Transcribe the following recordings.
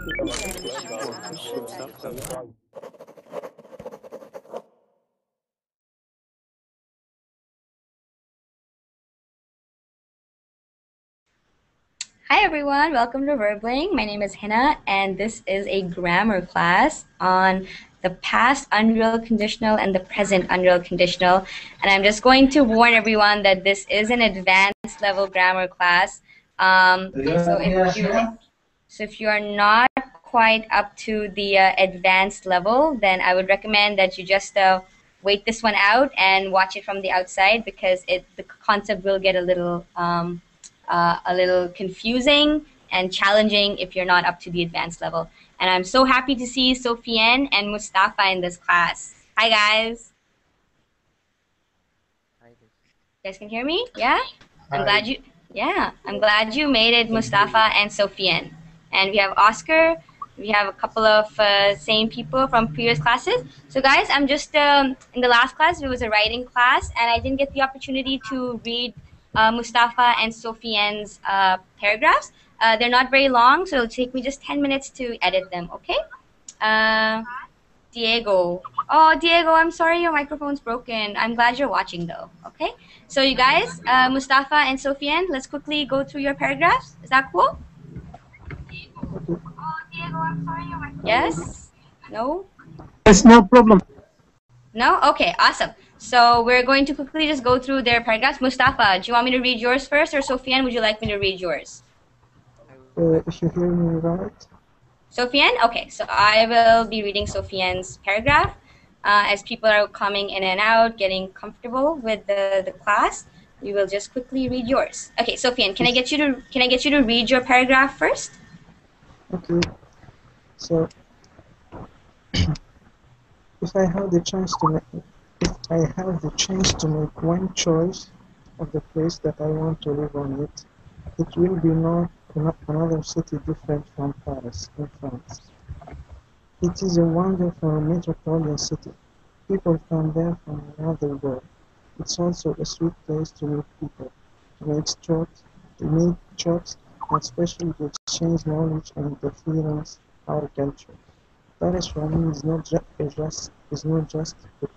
Hi everyone, welcome to Verbling. My name is Hina and this is a grammar class on the past unreal conditional and the present unreal conditional. And I'm just going to warn everyone that this is an advanced level grammar class. So if you are not quite up to the advanced level, then I would recommend that you just wait this one out and watch it from the outside because the concept will get a little confusing and challenging if you're not up to the advanced level. And I'm so happy to see Sophian and Mustafa in this class. Hi guys. You guys can hear me? Yeah? I'm glad you made it, Mustafa and Sophian. And we have Oscar. We have a couple of same people from previous classes. So guys, I'm just in the last class, it was a writing class, and I didn't get the opportunity to read Mustafa and Sophian's paragraphs. They're not very long, so it'll take me just 10 minutes to edit them, okay? Diego. Oh, Diego, I'm sorry your microphone's broken. I'm glad you're watching though, okay? So you guys, Mustafa and Sophian, let's quickly go through your paragraphs. Is that cool? Yes? No? Yes, no problem. No? Okay, awesome. So we're going to quickly just go through their paragraphs. Mustafa, do you want me to read yours first, or Sophian, would you like me to read yours? If you hear me right. Sophian? Okay, so I will be reading Sophian's paragraph as people are coming in and out, getting comfortable with the class. We will just quickly read yours. Okay, Sophian, can I get you to read your paragraph first? Okay. So if I have the chance to make one choice of the place that I want to live on it, it will be not another city different from Paris in France. It is a wonderful metropolitan city. People come there from around the world. It's also a sweet place to meet people, to make jokes, and especially to exchange knowledge and interference our culture. Paris for me is not just a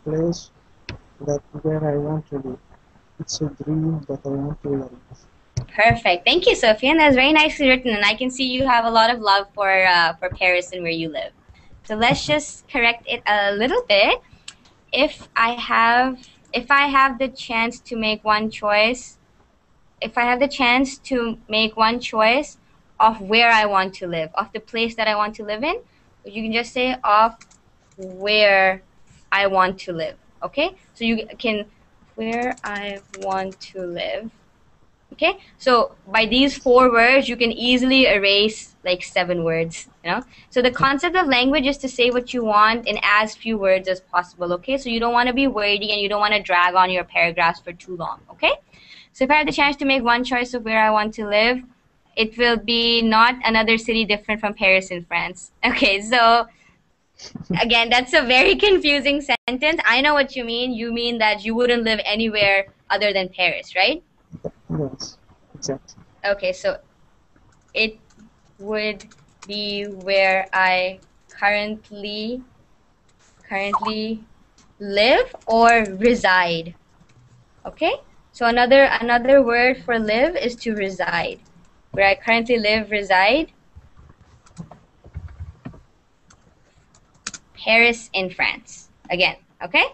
place where I want to live. It's a dream that I want to realize. Perfect. Thank you, Sophian. That's very nicely written, and I can see you have a lot of love for Paris and where you live. So let's just correct it a little bit. If I have the chance to make one choice, of where I want to live, of the place that I want to live in, you can just say of where I want to live. Okay? So you can where I want to live. Okay, so by these 4 words, you can easily erase like 7 words, you know? So the concept of language is to say what you want in as few words as possible, okay? So you don't want to be wordy and you don't want to drag on your paragraphs for too long, okay? So if I have the chance to make one choice of where I want to live, it will be not another city different from Paris in France. Okay, so again, that's a very confusing sentence. I know what you mean. You mean that you wouldn't live anywhere other than Paris, right? Yes, exactly. Okay, so it would be where I currently live or reside. Okay, so another word for live is to reside. Where I currently live, reside. Paris in France. Again, okay?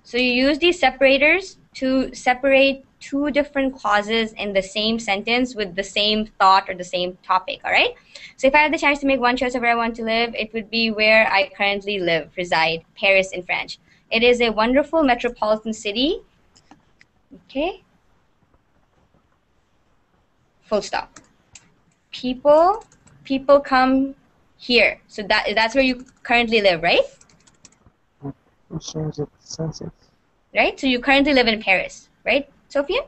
So you use these separators to separate 2 different clauses in the same sentence with the same thought or the same topic, all right? So if I had the chance to make one choice of where I want to live, it would be where I currently live, reside, Paris in French. It is a wonderful metropolitan city, okay? Full stop. People come here. So that's where you currently live, right? Change the sentence. Right? So you currently live in Paris, right, Sophia?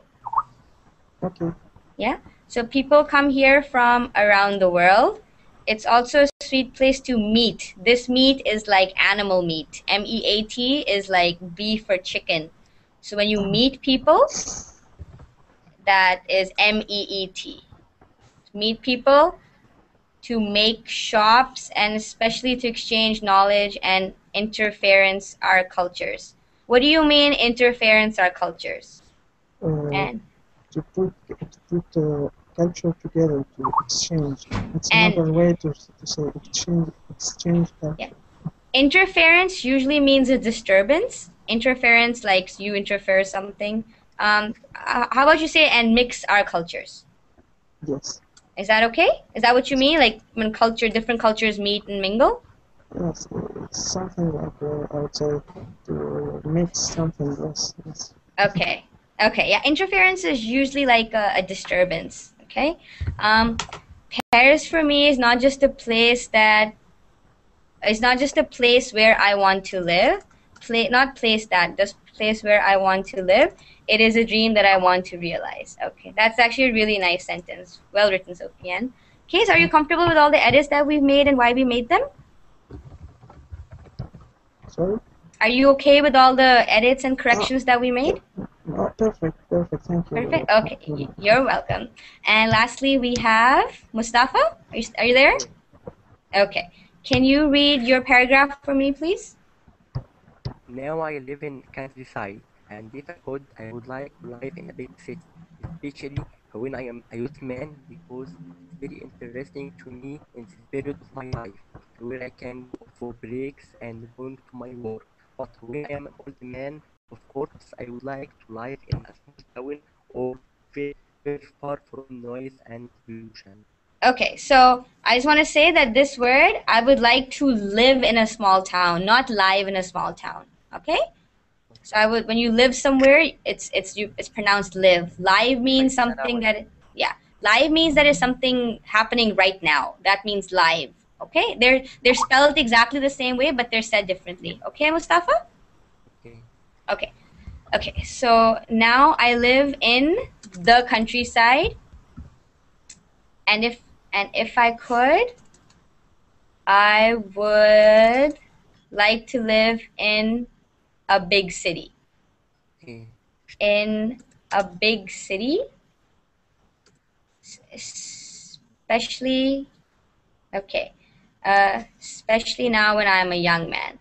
Okay. Yeah. So people come here from around the world. It's also a sweet place to meet. This meat is like animal meat. M-E-A-T is like beef or chicken. So when you meet people, that is M-E-E-T. Meet people. to make shops, and especially to exchange knowledge and interference our cultures. What do you mean interference our cultures? Uh, And to put culture together to exchange. It's and another way to say exchange yeah, culture. interference usually means a disturbance. Interference, like you interfere something. How about you say and mix our cultures? Yes, Is that okay? Is that what you mean? Like when different cultures meet and mingle? yes, it's something like I would say to mix something. Yes, yes. Okay. Okay. Yeah. Interference is usually like a disturbance. Okay. Um, Paris for me is not just a place that it's not just a place where I want to live. Not place that, just place where I want to live. It is a dream that I want to realize. Okay. That's actually a really nice sentence. Well written, Sophian. Okay. So are you comfortable with all the edits that we've made and why we made them? Sorry. Are you okay with all the edits and Ah, corrections that we made? perfect, perfect. Thank you. Perfect. Okay, you're welcome. And lastly, we have Mustafa. Are you there? Okay. Okay. Can you read your paragraph for me, please? Now I live in countryside, and if I could, I would like to live in a big city, especially when I am a youth man, because it's very interesting to me in this period of my life, where I can go for breaks and going to my work. But when I am an old man, of course, I would like to live in a small town or very, very far from noise and pollution. Okay, so I just want to say that this word, I would like to live in a small town, not live in a small town. Okay? So I would, when you live somewhere, it's pronounced live. Live means Like something Sanawi. that, yeah, live means that is something happening right now. That means live. Okay, they're spelled exactly the same way, but they're said differently. Okay, Mustafa. Okay. Okay, okay. So now I live in the countryside, and if I could, I would like to live in a big city. Okay. In a big city, especially okay, especially now when I'm a young man.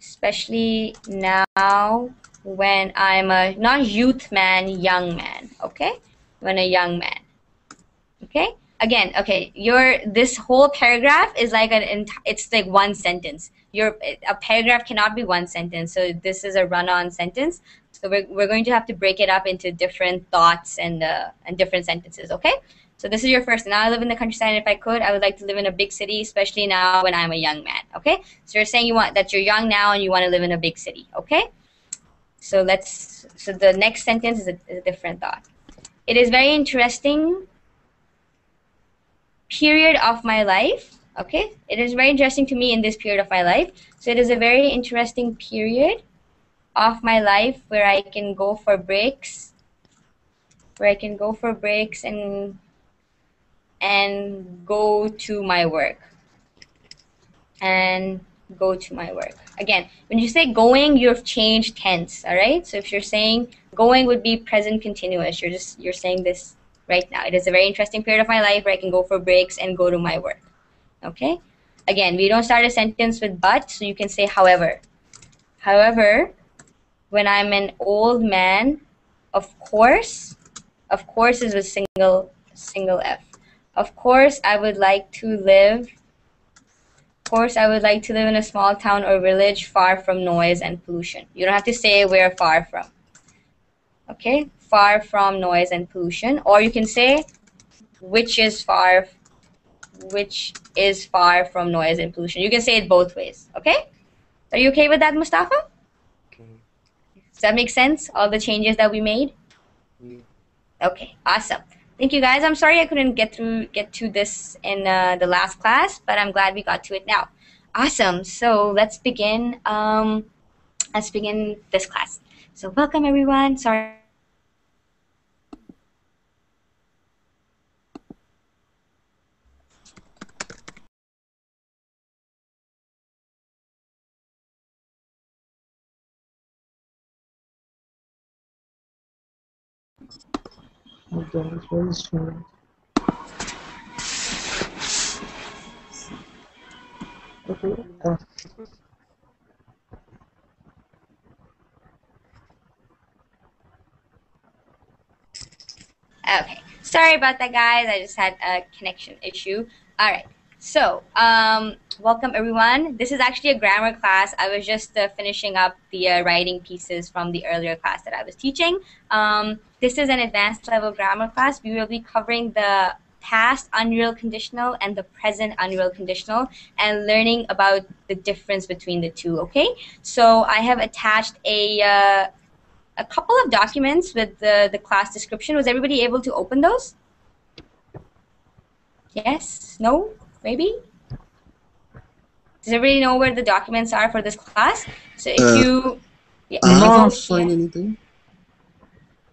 Especially now when I'm a not youth man, young man. Okay, when a young man. Okay. Again, okay. Your this whole paragraph is like it's like one sentence. Your a paragraph cannot be one sentence. So this is a run-on sentence. So we're going to have to break it up into different thoughts and different sentences. Okay. So this is your first. Now I live in the countryside, and if I could, I would like to live in a big city, especially now when I'm a young man. Okay. So you're saying you want that you're young now and you want to live in a big city. Okay. So let's. So the next sentence is a different thought. It is very interesting period of my life. Okay, it is very interesting to me in this period of my life. So it is a very interesting period of my life where I can go for breaks, and go to my work and go to my work. Again, when you say going, you've changed tense. All right. So if you're saying going would be present continuous, you're saying this right now. It is a very interesting period of my life where I can go for breaks and go to my work. Okay. Again, we don't start a sentence with but, so you can say however. However, when I'm an old man, of course, of course is with single F. Of course, I would like to live. Of course, I would like to live in a small town or village far from noise and pollution. You don't have to say where far from. Okay, far from noise and pollution, or you can say which is far, which is far from noise and pollution. You can say it both ways. Okay. Are you okay with that, Mustafa? Okay. Does that make sense? All the changes that we made? Yeah. Okay, awesome. Thank you guys. I'm sorry I couldn't get to this in the last class, but I'm glad we got to it now. Awesome. So let's begin. Let's begin this class. So welcome everyone. Sorry for the delay. Again, it's very strange. Okay. Okay, sorry about that, guys. I just had a connection issue. All right. So, welcome everyone. This is actually a grammar class. I was just finishing up the writing pieces from the earlier class that I was teaching. This is an advanced level grammar class. We will be covering the past unreal conditional and the present unreal conditional and learning about the difference between the two. Okay. So I have attached a couple of documents with the class description. Was everybody able to open those? Yes? No? Maybe? Does everybody know where the documents are for this class? So if you... Yeah, I if you go, haven't find yeah. anything.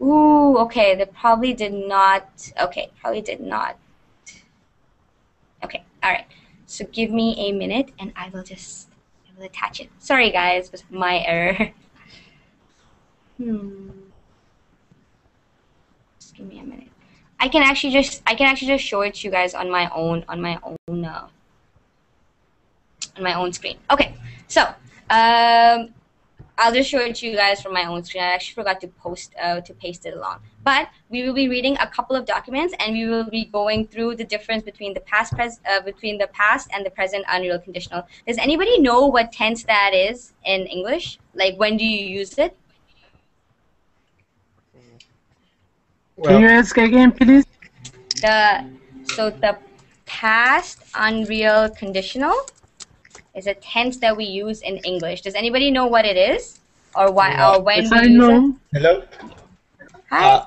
Ooh, okay. They probably did not... Okay, probably did not. Okay, all right. So give me a minute and I will attach it. Sorry, guys. It was my error. Just give me a minute. I can actually just show it to you guys on my own screen. Okay, so I'll just show it to you guys from my own screen. I actually forgot to paste it along. But we will be reading a couple of documents, and we will be going through the difference between the past and the present unreal conditional. Does anybody know what tense that is in English? Like, when do you use it? Can you ask again, please? The past unreal conditional is a tense that we use in English. Does anybody know what it is, or why, or when Yes, we I use know. it? Hello. Hi.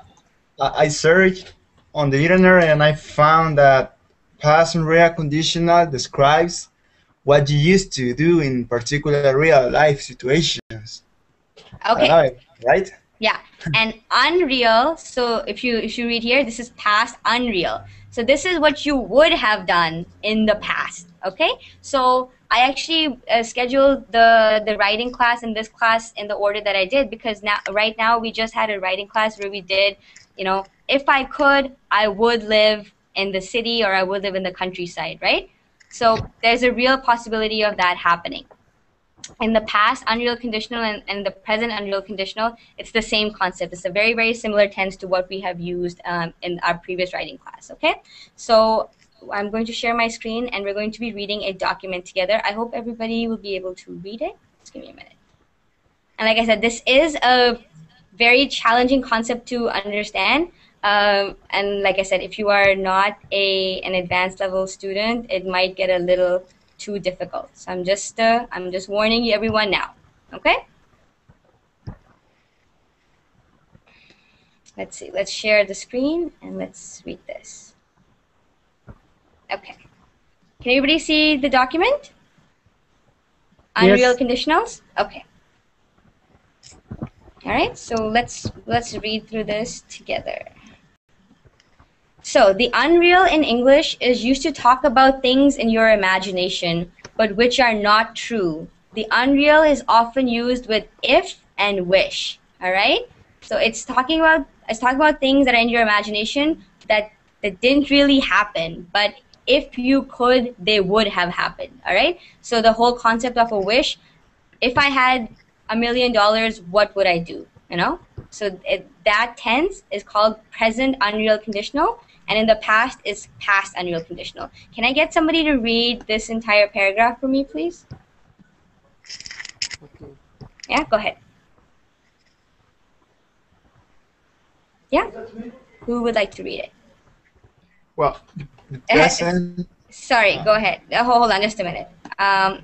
I searched on the internet and I found that past and real conditional describes what you used to do in particular real life situations. I Okay. don't know, right? Yeah, and unreal. So if you read here, this is past unreal. So this is what you would have done in the past. Okay. So I actually scheduled the writing class and this class in the order that I did because right now we just had a writing class where we did, if I could, I would live in the city or I would live in the countryside, right? So there's a real possibility of that happening. In the past unreal conditional and the present unreal conditional, it's the same concept. It's a very, very similar tense to what we have used in our previous writing class. Okay, so I'm going to share my screen and we're going to be reading a document together. I hope everybody will be able to read it. Just give me a minute. And like I said, this is a very challenging concept to understand. And like I said, if you are not an advanced level student, it might get a little too difficult. So I'm just warning you everyone now. Okay? Let's see. Let's share the screen and let's read this. Okay. Can everybody see the document? Unreal conditionals? Okay. All right. So let's read through this together. So the unreal in English is used to talk about things in your imagination, but which are not true. The unreal is often used with if and wish. All right. So it's talking about things that are in your imagination that didn't really happen, but if you could, they would have happened. All right. So the whole concept of a wish, if I had $1 million, what would I do? So that tense is called present unreal conditional, and in the past is past unreal conditional. Can I get somebody to read this entire paragraph for me, please? Okay. Yeah, go ahead. Yeah? Who would like to read it? Well, the present. Sorry, go ahead. Hold on just a minute. I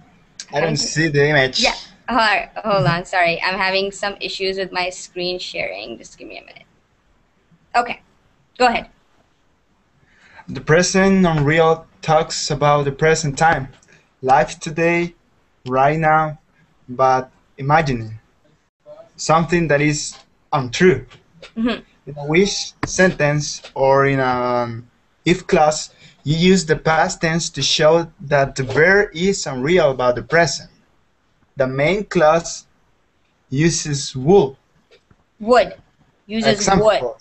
don't see the image. Yeah. Hold on. Sorry. I'm having some issues with my screen sharing. Just give me a minute. Okay. Go ahead. The present unreal talks about the present time, life today, right now, but imagining something that is untrue. Mm-hmm. In a wish sentence or in an if clause, you use the past tense to show that the verb is unreal about the present. The main clause uses would. Would. Uses Examples. would.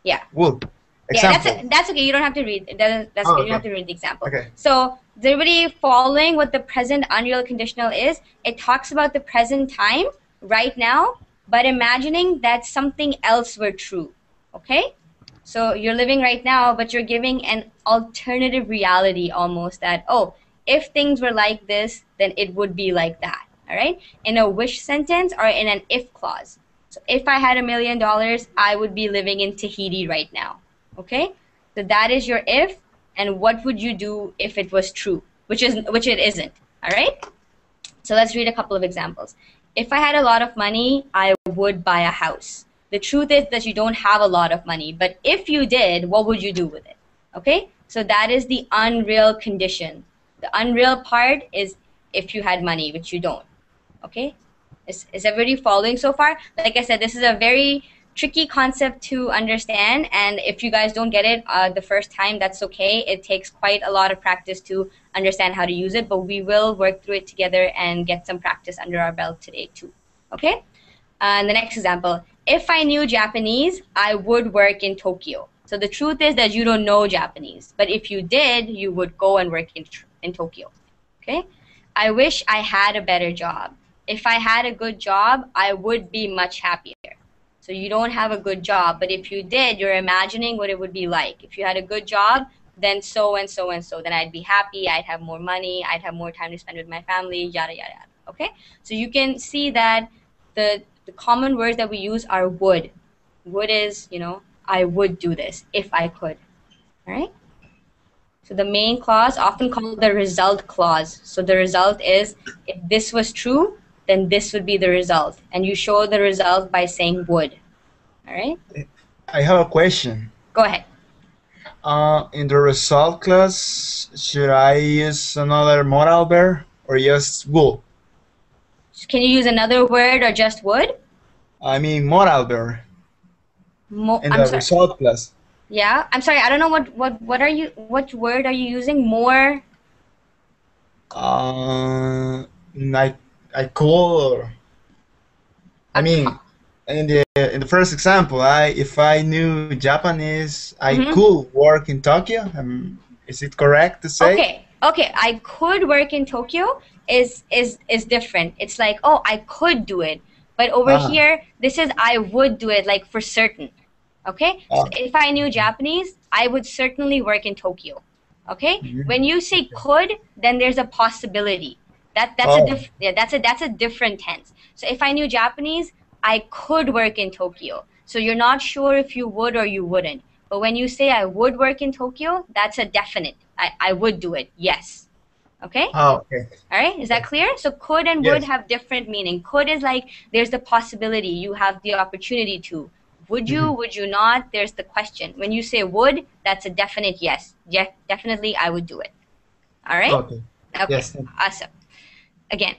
Yeah. Would. Yeah, Example. that's okay. You don't have to read. That's okay. You don't have to read the example. Okay. So Is everybody following what the present unreal conditional is? It talks about the present time right now, but imagining that something else were true. Okay? So you're living right now, but you're giving an alternative reality almost that, oh, if things were like this, then it would be like that. All right? In a wish sentence or in an if clause. So if I had $1 million, I would be living in Tahiti right now. Okay? So that is your if, and what would you do if it was true, which it isn't. All right? So let's read a couple of examples. If I had a lot of money, I would buy a house. The truth is that you don't have a lot of money, but if you did, what would you do with it? Okay? So that is the unreal condition. The unreal part is if you had money, which you don't. Okay? Is everybody following so far? Like I said, this is a very tricky concept to understand, and if you guys don't get it the first time, that's okay. It takes quite a lot of practice to understand how to use it, but we will work through it together and get some practice under our belt today too. Okay? And the next example, if I knew Japanese, I would work in Tokyo. So the truth is that you don't know Japanese, but if you did, you would go and work in Tokyo. Okay? I wish I had a better job. If I had a good job, I would be much happier. So you don't have a good job, but if you did, you're imagining what it would be like. If you had a good job, then so and so and so. Then I'd be happy, I'd have more money, I'd have more time to spend with my family, yada, yada, yada. Okay? So you can see that the common words that we use are would. Would is, I would do this if I could. All right? So the main clause, often called the result clause. So the result is, if this was true, then this would be the result. And you show the result by saying would. All right? I have a question. Go ahead. In the result clause, should I use another modal verb or just will? Can you use another word or just would? I mean modal verb in the result clause. Yeah, I'm sorry. I don't know what word are you using? More. I could. I mean, in the first example, if I knew Japanese, I could work in Tokyo. Is it correct to say? Okay. I could work in Tokyo is different. It's like, oh, I could do it, but over here, this is I would do it, like for certain. Okay, so if I knew Japanese, I would certainly work in Tokyo. Okay, when you say could, then there's a possibility. That's a different tense. So if I knew Japanese, I could work in Tokyo. So you're not sure if you would or you wouldn't. But when you say I would work in Tokyo, that's a definite. I would do it. Yes. Okay? Okay. All right, is that clear? So could and would have different meaning. Could is like there's the possibility, you have the opportunity to. Would you, would you not? There's the question. When you say would, that's a definite yes. Yeah, definitely I would do it. All right? Okay. Yes. Awesome. Again,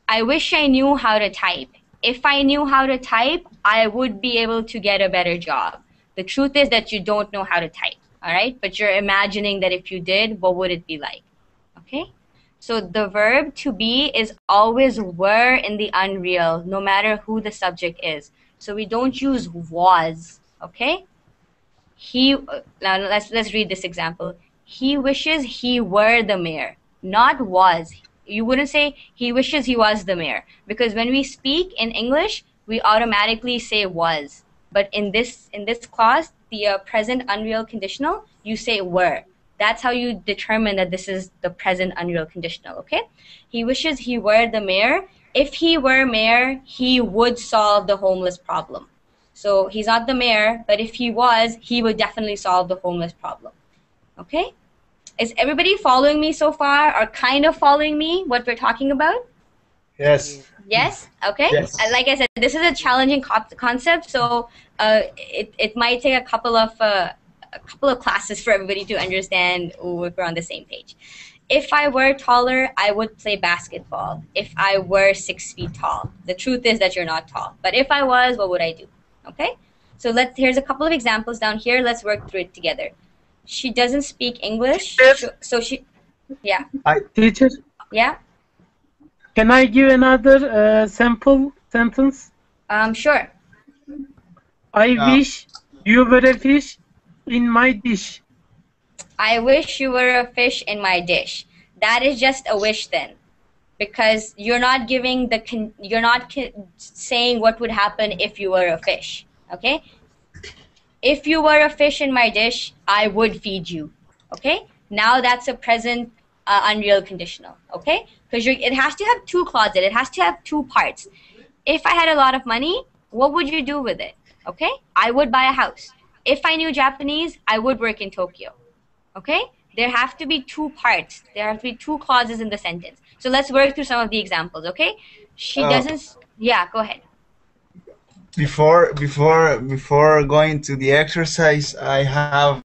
I wish I knew how to type. If I knew how to type, I would be able to get a better job. The truth is that you don't know how to type. All right? But you're imagining that if you did, what would it be like? Okay? So the verb to be is always were in the unreal, no matter who the subject is. So we don't use was, okay? Now let's read this example. He wishes he were the mayor, not was. You wouldn't say he wishes he was the mayor, because when we speak in English, we automatically say was. But in this clause, the present unreal conditional, you say were. That's how you determine that this is the present unreal conditional, okay? He wishes he were the mayor. If he were mayor, he would solve the homeless problem. So he's not the mayor, but if he was, he would definitely solve the homeless problem. Okay? Is everybody following me so far, or kind of following me, what we're talking about? Yes. Yes? Okay. Yes. Like I said, this is a challenging concept, so it might take a couple of classes for everybody to understand if we're on the same page. If I were taller, I would play basketball. If I were 6 feet tall. The truth is that you're not tall. But if I was, what would I do? Okay? So here's a couple of examples down here. Let's work through it together. She doesn't speak English. Yeah. Teacher? Yeah? Can I give another sample sentence? Sure. I wish you were a fish in my dish. I wish you were a fish in my dish. that is just a wish then, because you're not giving saying what would happen if you were a fish. Okay, if you were a fish in my dish, I would feed you. Okay, now that's a present unreal conditional. Okay, because it has to have two clauses. It has to have two parts. If I had a lot of money, what would you do with it? Okay, I would buy a house. If I knew Japanese, I would work in Tokyo. Okay, there have to be two parts. There have to be two clauses in the sentence. So let's work through some of the examples. Okay, she doesn't. Yeah, go ahead. Before going to the exercise, I have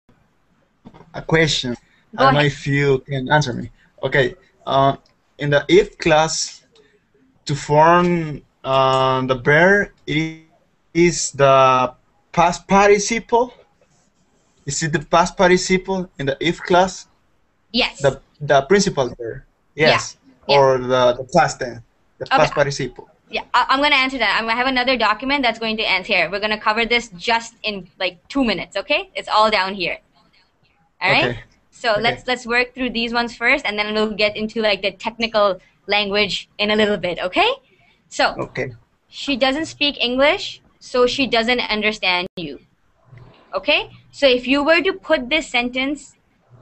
a question. I don't know if you can answer me. Okay, in the if class, to form the verb, it is the past participle. Is it the past participle in the if class? Yes. The principal verb. Yes. Yeah. Or the past tense. The past participle. Yeah, I'm going to answer that. I'm going to have another document that's going to answer here. We're going to cover this just in like 2 minutes, okay? It's all down here. All right? Okay. So let's work through these ones first, and then we'll get into like the technical language in a little bit, okay? So, she doesn't speak English, so she doesn't understand you. Okay? So if you were to put this sentence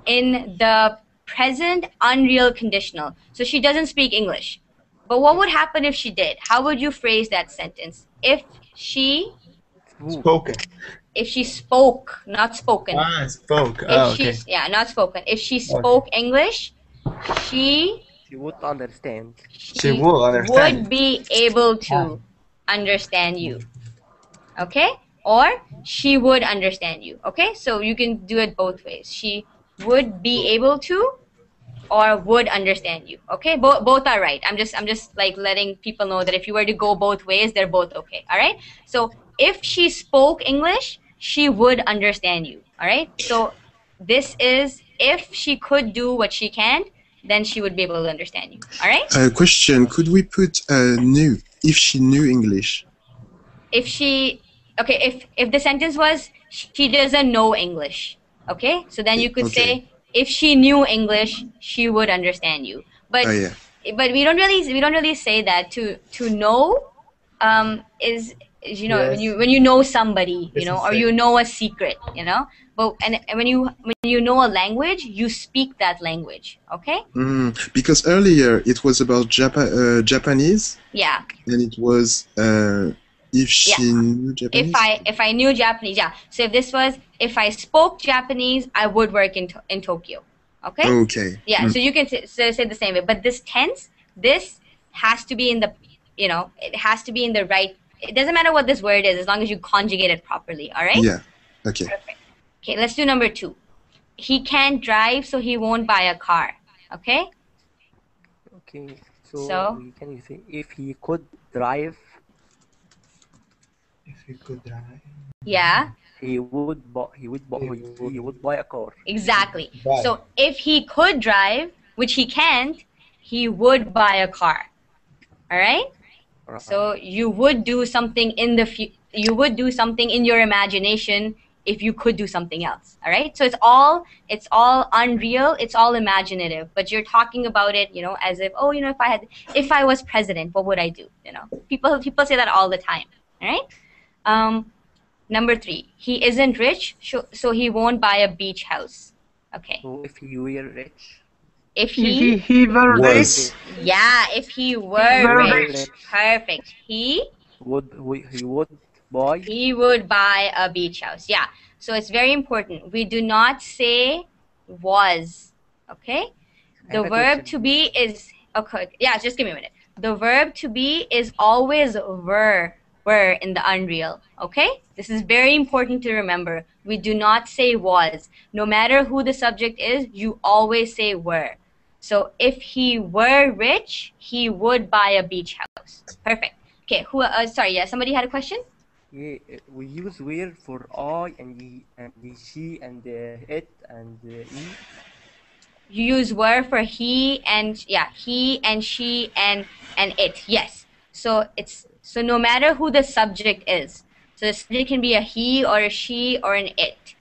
in the present unreal conditional, so she doesn't speak English. But what would happen if she did? How would you phrase that sentence? If she spoken. If she spoke, not spoken. Spoke. Not spoken. If she spoke English, she would understand. She would be able to understand you. Okay? Or she would understand you. Okay? So you can do it both ways. She would be able to, or would understand you. Okay, both are right. I'm just like letting people know that if you were to go both ways, they're both okay. All right, so if she spoke English, she would understand you. All right, so this is if she could do what she can, then she would be able to understand you. All right, question, could we put knew if she knew English? If the sentence was she doesn't know English, okay, so then you could say if she knew English, she would understand you. But but we don't really say that. To know is when you know somebody, or you know a secret, But and when you know a language, you speak that language. Okay. Because earlier it was about Japanese. Yeah. And it was if she knew Japanese. If I knew Japanese, yeah. So if this was if I spoke Japanese, I would work in Tokyo. Okay. Okay. Yeah. So you can say the same way, but this tense, this has to be in the, it has to be in the right. It doesn't matter what this word is as long as you conjugate it properly. All right. Yeah. Okay. Perfect. Okay. Let's do number 2. He can't drive, so he won't buy a car. Okay. Okay. So can you say if he could drive? If he could drive. Yeah. He would buy a car. Exactly. So if he could drive, which he can't, he would buy a car. All right. So you would do something in you would do something in your imagination if you could do something else. All right. So it's all unreal. It's all imaginative. But you're talking about it, as if if I was president, what would I do? People say that all the time. All right. Number 3, he isn't rich, so he won't buy a beach house. Okay. So if he were rich. If he were rich. Yeah, if he were rich. Perfect. He would buy a beach house. Yeah. So it's very important. We do not say was. Okay. The verb to be is okay. Yeah, just give me a minute. The verb to be is always were in the unreal. Okay, this is very important to remember. We do not say was. No matter who the subject is, you always say were. So if he were rich, he would buy a beach house. Perfect. Okay, somebody had a question? Yeah, we use were for I and she and it and he. You use were for he and she and it. Yes. So no matter who the subject is. So the subject can be a he or a she or an it.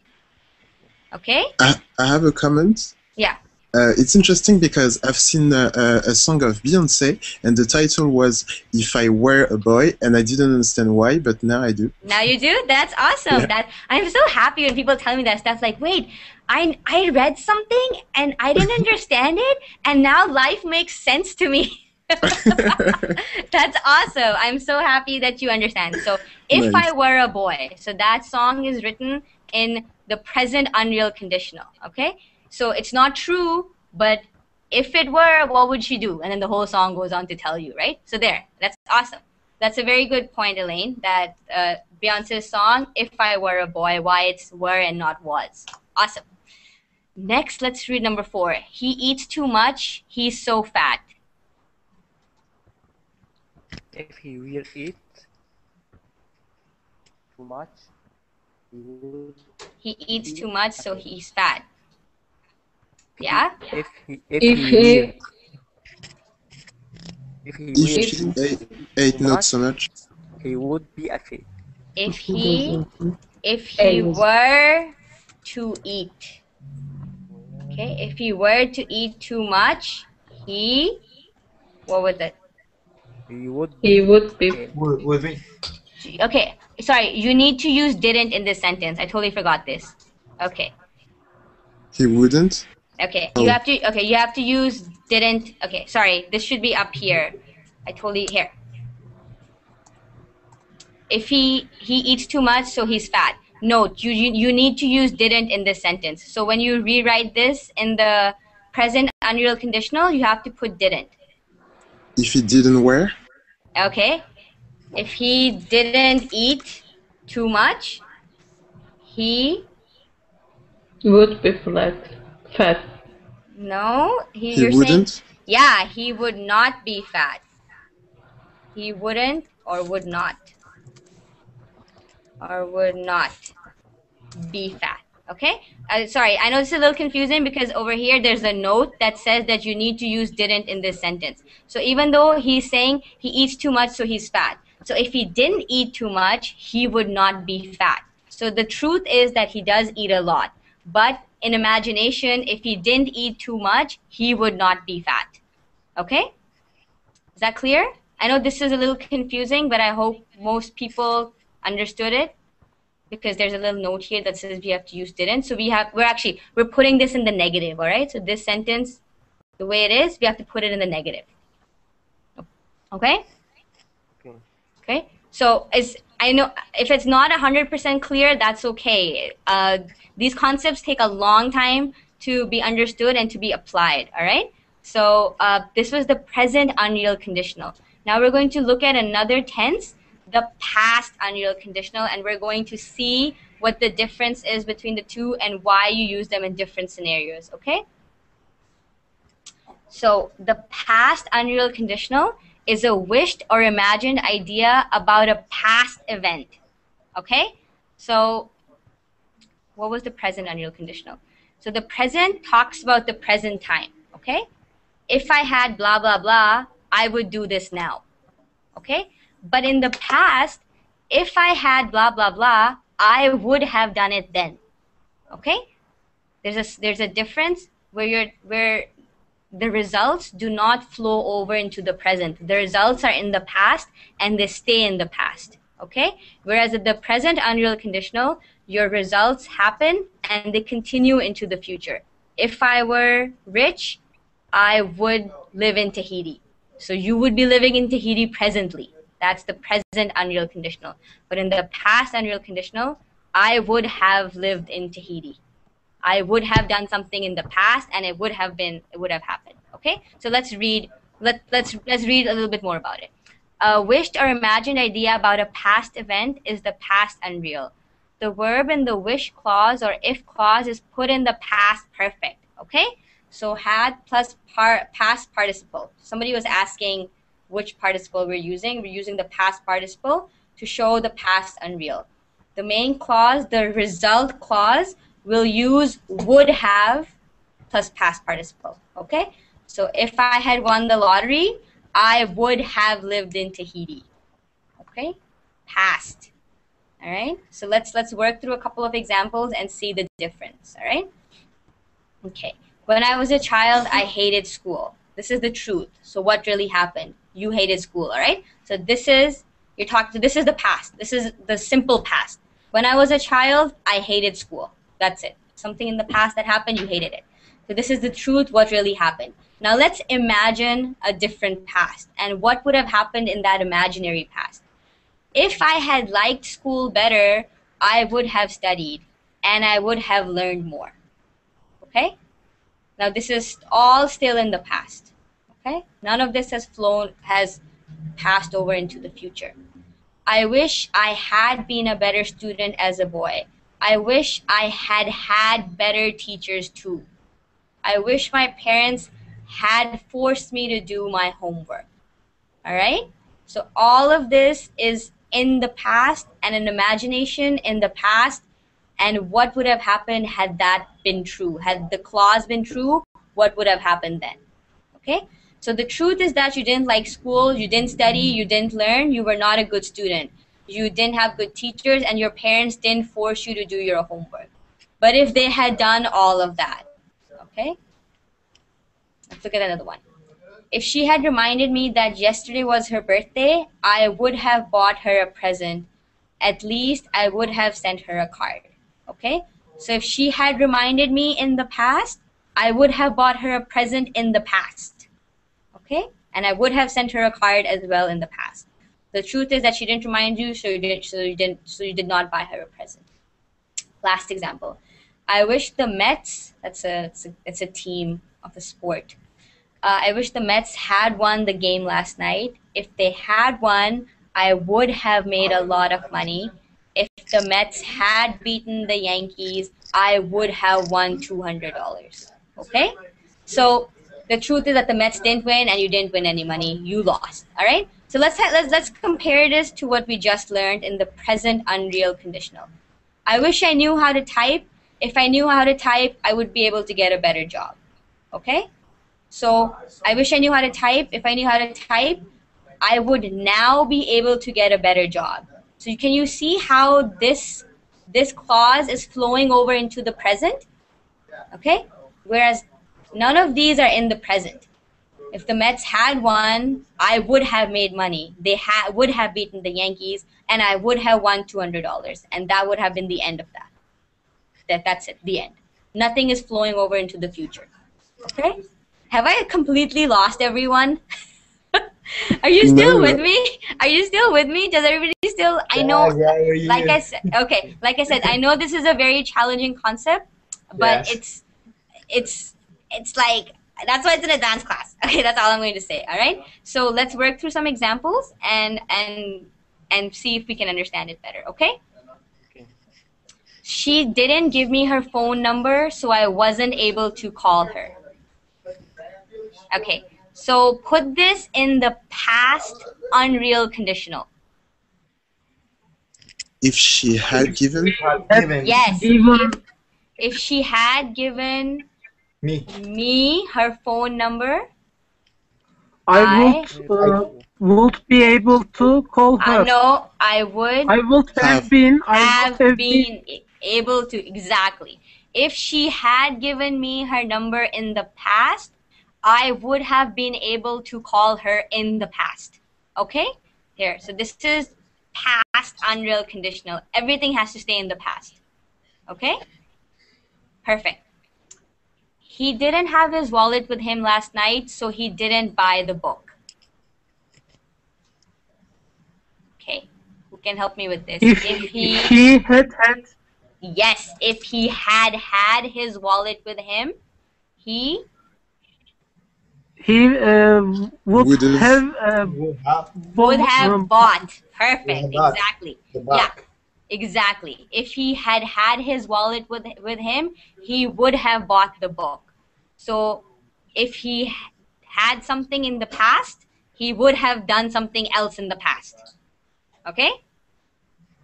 Okay? I have a comment. Yeah. It's interesting because I've seen a song of Beyonce, and the title was "If I Were a Boy," and I didn't understand why, but now I do. Now you do? That's awesome. Yeah. That I'm so happy when people tell me that stuff. Like, wait, I read something and I didn't understand it, and now life makes sense to me. That's awesome. I'm so happy that you understand. So, if Nice. I were a boy, so that song is written in the present unreal conditional. Okay, so it's not true, but if it were, what would she do? And then the whole song goes on to tell you, right? So there, that's awesome. That's a very good point, Elaine, that Beyonce's song, If I Were a Boy, why it's were and not was. Awesome. Next, let's read number 4. He eats too much, he's so fat. If he will eat too much, he would He eats be too much, so fat. he's fat. Yeah? If If he he if he If will he eat ate too not so much, much, he would be fat. If He he doesn't Eggs. were to eat. Okay, if he were to eat too much, he, what was it? He would He be would be fat. Would be. Okay, sorry, you need to use didn't in this sentence. I totally forgot this. Okay. he wouldn't. Okay, Oh. you have to use didn't. Okay, sorry, this should be up here. I totally here. If he eats too much, so he's fat. Note, you need to use didn't in this sentence. So when you rewrite this in the present unreal conditional, you have to put didn't. If he didn't wear, Okay? If he didn't eat too much, he would be fat. no, he you're saying wouldn't. yeah, he would not be fat. He wouldn't or would not be fat. Okay? Sorry, I know this is a little confusing because over here there's a note that says that you need to use didn't in this sentence. So even though he's saying he eats too much, so he's fat. So if he didn't eat too much, he would not be fat. So the truth is that he does eat a lot. But in imagination, if he didn't eat too much, he would not be fat. Okay? Is that clear? I know this is a little confusing, but I hope most people understood it, because there's a little note here that says we have to use didn't. So we're putting this in the negative, all right? So this sentence, the way it is, we have to put it in the negative. Okay? Okay. Okay? So I know if it's not 100% clear, that's okay. These concepts take a long time to be understood and to be applied, all right? So this was the present unreal conditional. Now we're going to look at another tense, the past unreal conditional, and we're going to see what the difference is between the two and why you use them in different scenarios, okay? So the past unreal conditional is a wished or imagined idea about a past event, okay? So what was the present unreal conditional? So the present talks about the present time, okay? If I had blah, blah, blah, I would do this now, okay? But in the past, if I had blah, blah, blah, I would have done it then, okay? There's a difference where the results do not flow over into the present. The results are in the past and they stay in the past, okay? Whereas at the present unreal conditional, your results happen and they continue into the future. If I were rich, I would live in Tahiti. So you would be living in Tahiti presently. That's the present unreal conditional. But in the past unreal conditional, I would have lived in Tahiti. I would have done something in the past and it would have happened. Okay? So let's read let's read a little bit more about it. A wished or imagined idea about a past event is the past unreal. The verb in the wish clause or if clause is put in the past perfect. Okay? So had plus past participle. Somebody was asking which participle we're using. We're using the past participle to show the past unreal. The main clause, the result clause, will use would have plus past participle. Okay? So if I had won the lottery, I would have lived in Tahiti. Okay? Past. All right? So let's work through a couple of examples and see the difference. All right? Okay. When I was a child, I hated school. This is the truth. So what really happened? You hated school, all right? So this is this is the past. This is the simple past. When I was a child, I hated school. That's it. Something in the past that happened, you hated it. So this is the truth, what really happened. Now let's imagine a different past and what would have happened in that imaginary past. If I had liked school better, I would have studied and I would have learned more. Okay? Now this is all still in the past. Okay? None of this has passed over into the future. I wish I had been a better student as a boy. I wish I had had better teachers too. I wish my parents had forced me to do my homework. All right? So all of this is in the past and an imagination in the past, and what would have happened had that been true? Had the clause been true, what would have happened then? Okay? So the truth is that you didn't like school, you didn't study, you didn't learn, you were not a good student. You didn't have good teachers, and your parents didn't force you to do your homework. But if they had done all of that, okay? Let's look at another one. If she had reminded me that yesterday was her birthday, I would have bought her a present. At least I would have sent her a card. Okay? So if she had reminded me in the past, I would have bought her a present in the past. Okay? And I would have sent her a card as well in the past. The truth is that she didn't remind you, so you did not buy her a present. Last example. I wish the Mets, it's a team of a sport. I wish the Mets had won the game last night. If they had won, I would have made a lot of money. If the Mets had beaten the Yankees, I would have won $200. Okay? So the truth is that the Mets didn't win and you didn't win any money. You lost. All right? So let's compare this to what we just learned in the present unreal conditional. I wish I knew how to type. If I knew how to type, I would be able to get a better job. Okay? So I wish I knew how to type. If I knew how to type, I would now be able to get a better job. So can you see how this clause is flowing over into the present? Okay? Whereas none of these are in the present. If the Mets had won, I would have made money. They would have beaten the Yankees, and I would have won $200. And that would have been the end of that. That's it, the end. Nothing is flowing over into the future. Okay? Have I completely lost everyone? Are you still with me? Are you still with me? Does everybody still? I know, like I said, okay, like I said, I know this is a very challenging concept, but Yes. it's like, that's why it's an advanced class. Okay, that's all I'm going to say. All right. So let's work through some examples and see if we can understand it better. Okay. Okay. She didn't give me her phone number, so I wasn't able to call her. Okay, so put this in the past unreal conditional. If she had given Yes, Given if she had given me. me her phone number, I would be able to call her. no, I would I would have been. I would have been. able to, exactly. If she had given me her number in the past, I would have been able to call her in the past. Okay? Here. So this is past unreal conditional. Everything has to stay in the past. Okay? Perfect. He didn't have his wallet with him last night, so he didn't buy the book. Okay. Who can help me with this? If he had had. Yes, if he had had his wallet with him, he would have would have bought. Perfect. bought Exactly. the Yeah. book. Exactly. If he had had his wallet with him, he would have bought the book. So if he had something in the past, he would have done something else in the past. Okay?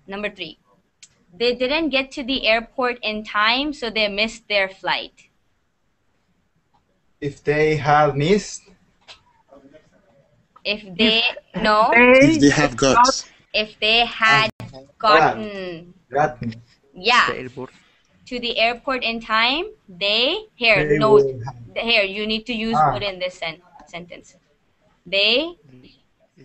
Number 3. They didn't get to the airport in time, so they missed their flight. If they have missed, If they no, if they have got if they had gotten gotten yeah The airport. to the airport in time, they They no, will have. here you need to use would Ah, in this sentence. They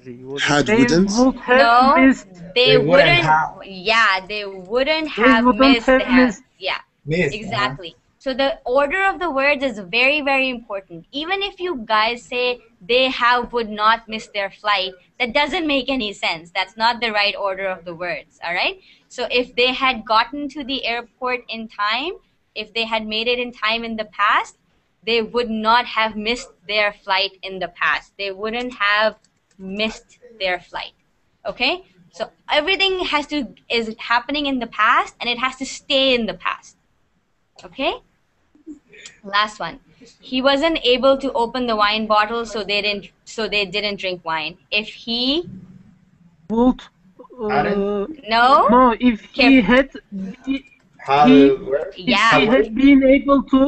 They wouldn't. Had They wouldn't. would have no, missed. they they wouldn't wouldn't. have Yeah, they wouldn't They have wouldn't missed. have missed. Yeah, missed. exactly. So the order of the words is very, very important. Even if you guys say they have would not miss their flight, that doesn't make any sense. That's not the right order of the words. All right. So if they had gotten to the airport in time, if they had made it in time in the past, they would not have missed their flight in the past. They wouldn't have missed their flight. Okay? So everything is happening in the past and it has to stay in the past. Okay? Last one. He wasn't able to open the wine bottle, so they didn't drink wine. If he Would no no, if he Careful. had Have he where? if Yeah. he had been able to,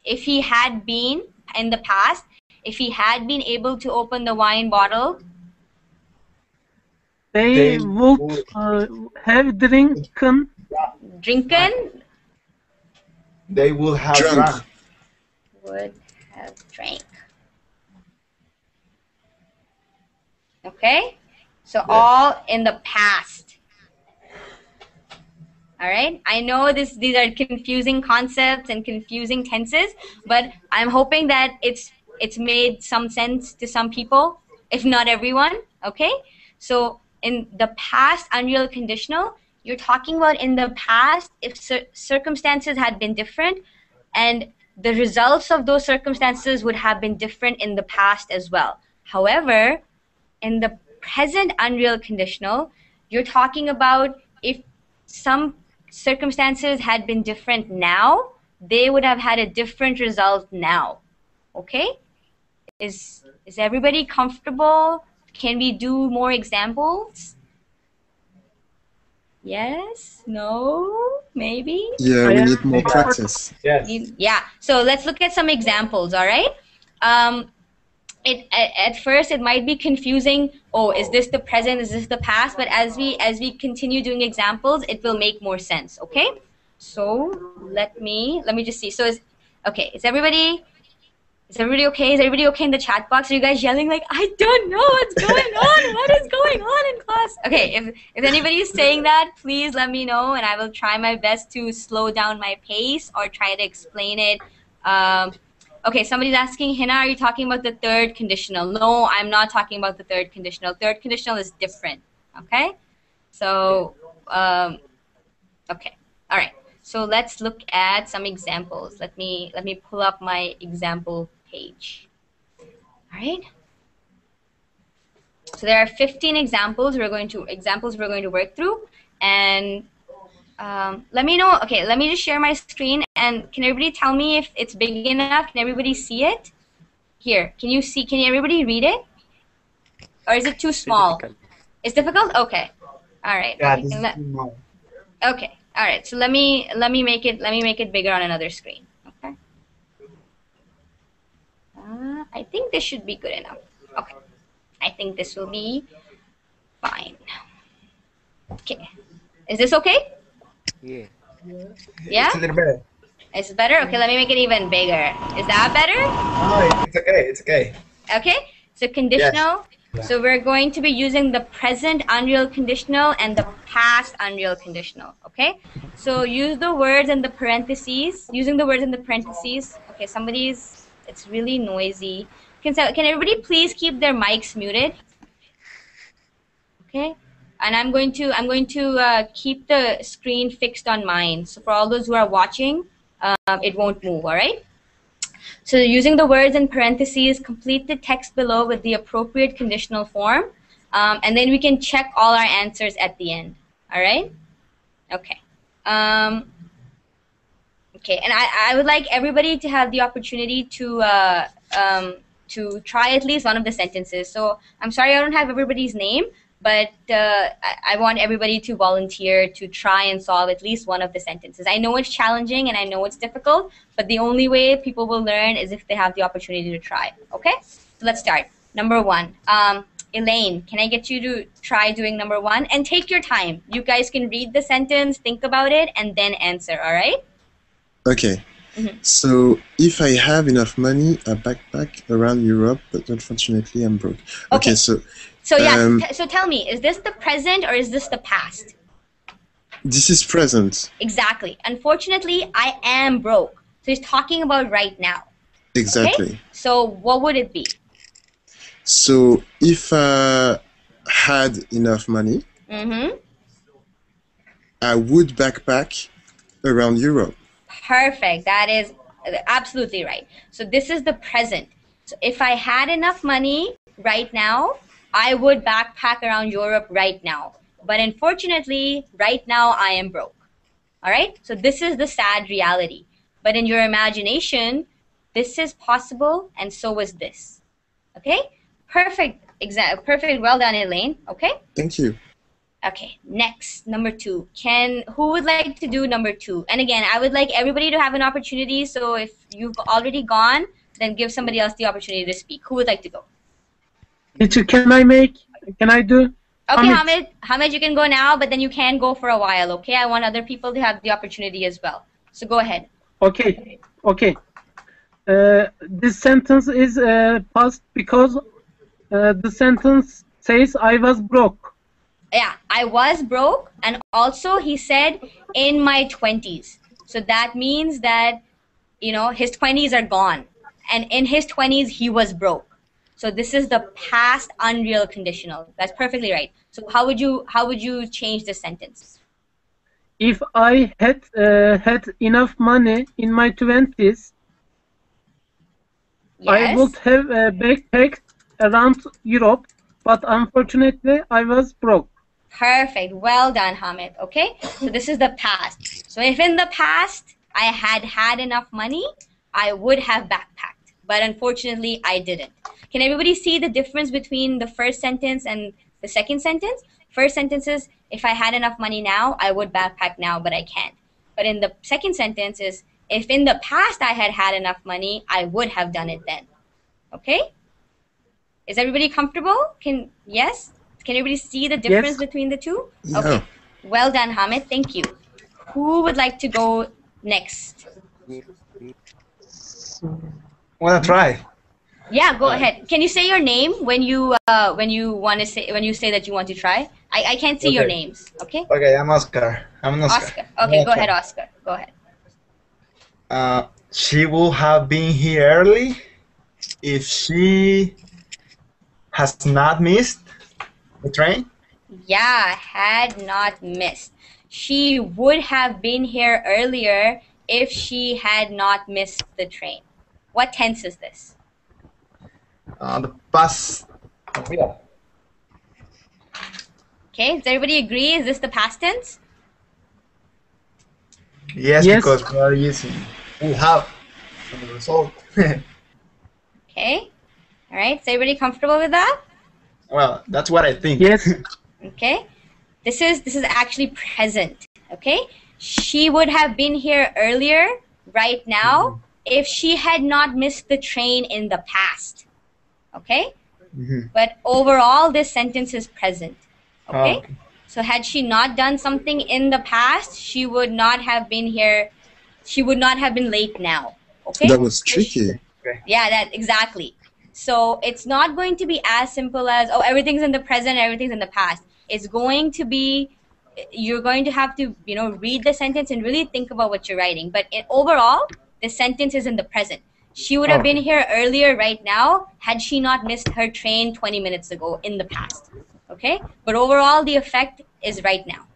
if he had been in the past, if he had been able to open the wine bottle, they They would would have drinken. drinken, they will have Drunk. drunk. would have drank. Okay? So all in the past. All right? I know these are confusing concepts and confusing tenses, but I'm hoping that it's made some sense to some people, if not everyone, okay? So in the past unreal conditional, you're talking about in the past if circumstances had been different, and the results of those circumstances would have been different in the past as well. However, in the present unreal conditional, you're talking about if some circumstances had been different now, they would have had a different result now. Okay? Is everybody comfortable? Can we do more examples? Yes? No? Maybe? Yeah, I we am need more comfortable. practice. Yes. Yeah. So let's look at some examples, all right? At first it might be confusing. Oh, is this the present? Is this the past? But as we continue doing examples, it will make more sense. Okay. So let me just see. So is everybody okay? Is everybody okay in the chat box? Are you guys yelling like, I don't know what's going on? What is going on in class? Okay, if anybody is saying that, please let me know, and I will try my best to slow down my pace or try to explain it. Okay, somebody's asking, Hina, are you talking about the third conditional? No, I'm not talking about the third conditional. Third conditional is different. Okay, so okay, all right. So let's look at some examples. Let me pull up my example page. All right. So there are 15 examples we're going to work through, and let me know. Okay, let me just share my screen, and can everybody tell me if it's big enough? Can everybody see it? Here, can you see? Can everybody read it? Or is it too small? Difficult. It's difficult. Okay. All right. Yeah, this is too small. Okay. All right. So let me make it bigger on another screen. Okay. I think this should be good enough. Okay. I think this will be fine. Okay. Is this okay? Yeah. Yeah? It's a little better. It's better? Okay, let me make it even bigger. Is that better? Oh, it's okay. It's okay. Okay. So conditional. Yes. So we're going to be using the present unreal conditional and the past unreal conditional. Okay. So use the words in the parentheses. Using the words in the parentheses. Okay. It's really noisy. Can everybody please keep their mics muted? Okay. And I'm going to keep the screen fixed on mine. So for all those who are watching, it won't move. All right. So using the words in parentheses, complete the text below with the appropriate conditional form, and then we can check all our answers at the end. All right? Okay. Okay, and I would like everybody to have the opportunity to try at least one of the sentences. So I'm sorry I don't have everybody's name, but I want everybody to volunteer to try and solve at least one of the sentences. I know it's challenging and I know it's difficult, but the only way people will learn is if they have the opportunity to try. Okay? So let's start. Number one. Elaine, can I get you to try doing number 1? And take your time. You guys can read the sentence, think about it, and then answer, all right? Okay. So if I have enough money, I backpack around Europe, but unfortunately I'm broke. Okay, so yeah, so tell me, is this the present or is this the past? This is present. Exactly. Unfortunately, I am broke. So he's talking about right now. Exactly. Okay? So what would it be? So if I had enough money, I would backpack around Europe. Perfect. That is absolutely right. So this is the present. So if I had enough money right now, I would backpack around Europe right now. But unfortunately, right now I am broke. All right? So this is the sad reality. But in your imagination, this is possible and so is this. Okay? Perfect. Perfect. Well done, Elaine. Okay? Thank you. Okay, next, number 2. Who would like to do number 2? And again, I would like everybody to have an opportunity. So if you've already gone, then give somebody else the opportunity to speak. Who would like to go? Teacher, can I do? Okay, Hamid, you can go now, but then you can go for a while, okay? I want other people to have the opportunity as well. So go ahead. Okay. This sentence is past because the sentence says I was broke. Yeah, I was broke, and also he said in my 20s. So that means that, you know, his 20s are gone, and in his 20s he was broke. So this is the past unreal conditional. That's perfectly right. So how would you change the sentence? If I had enough money in my 20s, Yes. I would have backpacked around Europe, but unfortunately I was broke. Perfect. Well done, Hamid. Okay, so this is the past. So if in the past I had enough money, I would have backpacked. But unfortunately, I didn't. Can everybody see the difference between the first sentence and the second sentence? First sentence is, if I had enough money now, I would backpack now, but I can't. But in the second sentence is, if in the past I had enough money, I would have done it then. Okay? Is everybody comfortable? Yes? Can everybody see the difference between the two? Yeah. Okay. Well done, Hamid. Thank you. Who would like to go next? Wanna try? Yeah, go ahead. Can you say your name when you say that you want to try? I can't see your names. Okay. Okay, I'm Oscar. Oscar. Okay, go ahead, Oscar. Go ahead. She would have been here early if she has not missed the train. Yeah, had not missed. She would have been here earlier if she had not missed the train. What tense is this? The past. Yeah. Okay, does everybody agree? Is this the past tense? Yes, because we are using we have the result. Okay. All right. Is everybody comfortable with that? Well, that's what I think. Yes. Okay. This is actually present. Okay. She would have been here earlier, right now, if she had not missed the train in the past. Okay. But overall, this sentence is present. Okay. So had she not done something in the past, she would not have been here. She would not have been late now. Okay. That was tricky. Yeah, that exactly. So it's not going to be as simple as, oh, everything's in the present, everything's in the past. It's going to be, you're going to have to, you know, read the sentence and really think about what you're writing. But overall, the sentence is in the present. She would have been here earlier right now had she not missed her train 20 minutes ago in the past. Okay? But overall, the effect is right now.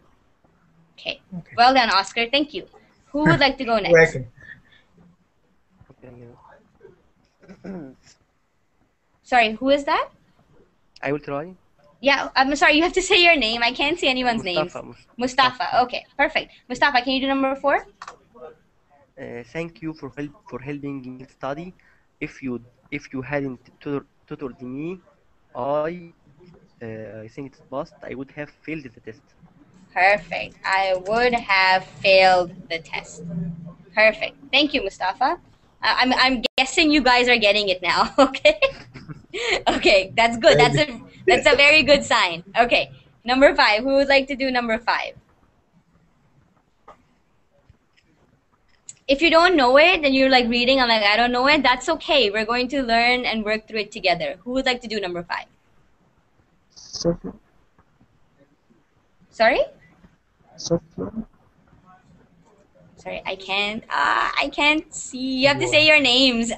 Okay. Well done, Oscar. Thank you. Who would like to go next? Sorry, who is that? I will try. Yeah, I'm sorry, you have to say your name. I can't see anyone's name. Mustafa. Okay, perfect. Mustafa, can you do number 4? Thank you for helping me study. If you hadn't tutored me, I think it's past. I would have failed the test. Perfect. I would have failed the test. Perfect. Thank you, Mustafa. I'm guessing you guys are getting it now. Okay. Okay, that's good. That's a very good sign. Okay, number 5. Who would like to do number 5? If you don't know it, then you're like reading, I'm like, I don't know it. That's okay. We're going to learn and work through it together. Who would like to do number 5? Sophia. Sorry? Sophia. Sorry, I can't see. You have to say your names.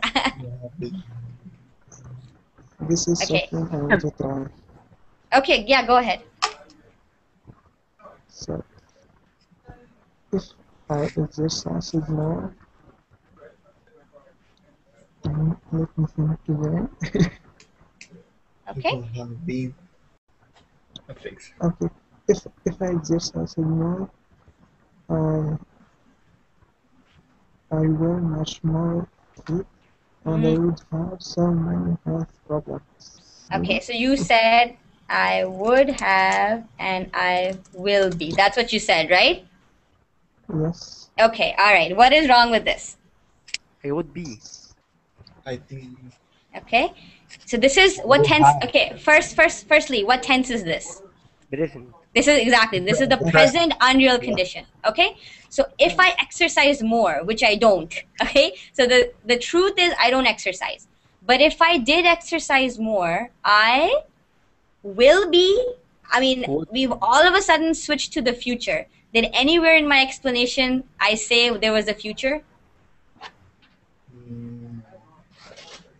This is Okay. Sophia. I want to try. Okay, yeah, go ahead. So, if I exercise more, let me think again. Okay. People have been fixed. Okay, if I exercise more, I will much more fit, and I would have so many health problems. Okay, so you said I would have and I will be. That's what you said, right? Yes. Okay, all right. What is wrong with this? I would be. I think Okay, so this is what tense. Okay, firstly, what tense is this? Present. This is the present unreal condition. Okay, so if I exercise more, which I don't, okay, so the truth is I don't exercise. But if I did exercise more, I will be. I mean, we've all of a sudden switched to the future. Did anywhere in my explanation I say there was a future?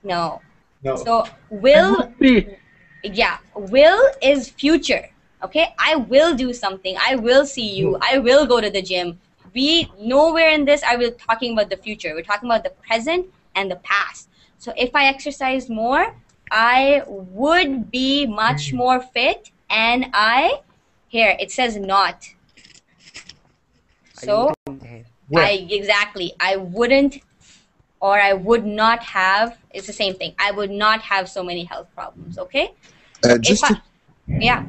No. no. So will, Would be. yeah, will is future. Okay, I will do something. I will see you. I will go to the gym. We nowhere in this are we talking about the future. We're talking about the present and the past. So if I exercise more, I would be much more fit, and here it says not. So I wouldn't have. I wouldn't, or I would not have. It's the same thing. I would not have so many health problems. Okay. So yeah.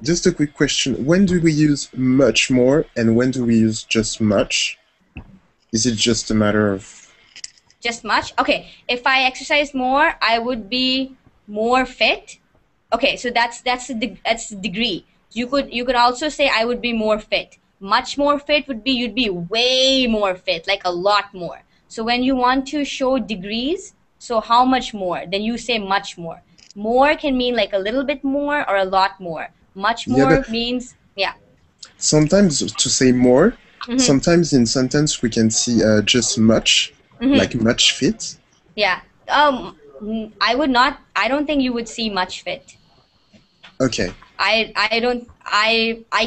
Just a quick question. When do we use much more and when do we use just much? Is it just a matter of... Just much? Okay. If I exercise more, I would be more fit. Okay, so that's the degree. You could also say I would be more fit. Much more fit would be you'd be way more fit, like a lot more. So when you want to show degrees, so how much more? Then you say much more. More can mean like a little bit more or a lot more. Much more means, yeah. Sometimes to say more, sometimes in sentence we can see just much, like much fit. Yeah. I don't think you would see much fit. Okay. I